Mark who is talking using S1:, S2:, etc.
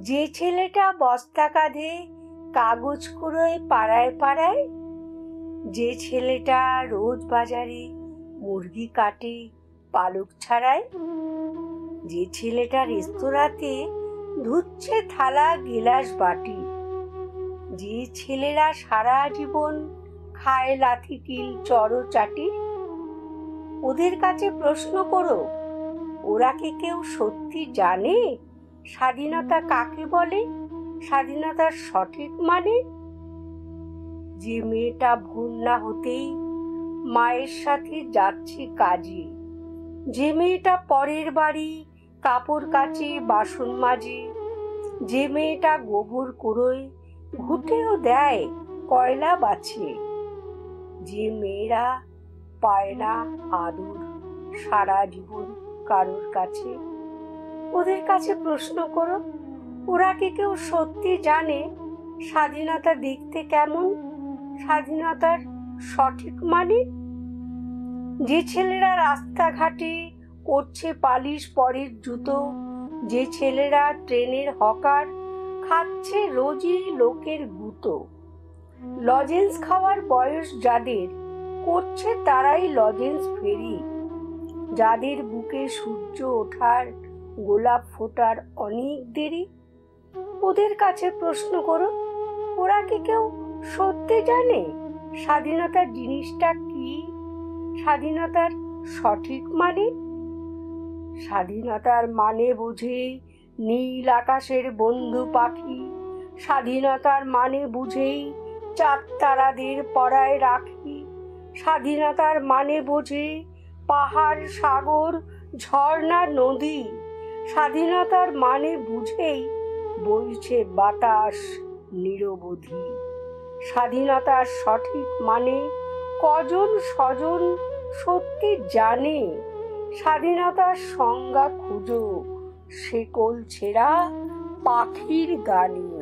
S1: যে ছেলেটা বস্তা কাঁধে কাগজ কুড়োয় পাড়ায় পাড়ায়, যে ছেলেটা রোজ বাজারে মুরগি কাটে পালক ছাড়ায়, যে ছেলেটা রেস্তোরাঁতে ধুচ্ছে থালা গিলাস বাটি, যে ছেলেরা সারা জীবন খায় লাথি কিল চড়ো চাটি, ওদের কাছে প্রশ্ন করো, ওরা কি কেউ সত্যি জানে স্বাধীনতা কাকে বলে, স্বাধীনতার সঠিক মানে? যে মেয়েটা ভোর না হতেই মায়ের সাথে যাচ্ছে কাজে, যে মেয়েটা পরের বাড়ি কাপড় কাচে বাসন মাজে, যে মেয়েটা গোবর কুড়োয় ঘুঁটেও দেয় কয়লা বাছে, যে মেয়েরা পায় না আদর সারা জীবন কারোর কাছে, ওদের কাছে প্রশ্ন করো, ওরা কি কেউ সত্যি জানে স্বাধীনতা দেখতে কেমন, স্বাধীনতার সঠিক মানে? যে ছেলেরা রাস্তাঘাটে করছে পালিশ পরের জুতো, যে ছেলেরা ট্রেনের হকার খাচ্ছে রোজই লোকের গুঁতো, লজেন্স খাওয়ার বয়স যাদের করছে তারাই লজেন্স ফেরি, যাদের বুকে সূর্য ওঠার গোলাপ ফোটার অনেক দেরি, ওদের কাছে প্রশ্ন করো, ওরা কি কেউ সত্যি জানে স্বাধীনতার জিনিসটা কি, স্বাধীনতার সঠিক মানে? স্বাধীনতার মানে বুঝে নীল আকাশের বন্ধু পাখি, স্বাধীনতার মানে বুঝেই চাঁদ তারাদের পরায় রাখি, স্বাধীনতার মানে বুঝে পাহাড় সাগর ঝর্ণা নদী, স্বাধীনতার মানে বুঝেই বইছে বাতাস নিরবধি। স্বাধীনতার সঠিক মানে কজন স্বজন সত্যি জানে, স্বাধীনতার সংজ্ঞা খুঁজো শেকল ছেঁড়া পাখির গানে।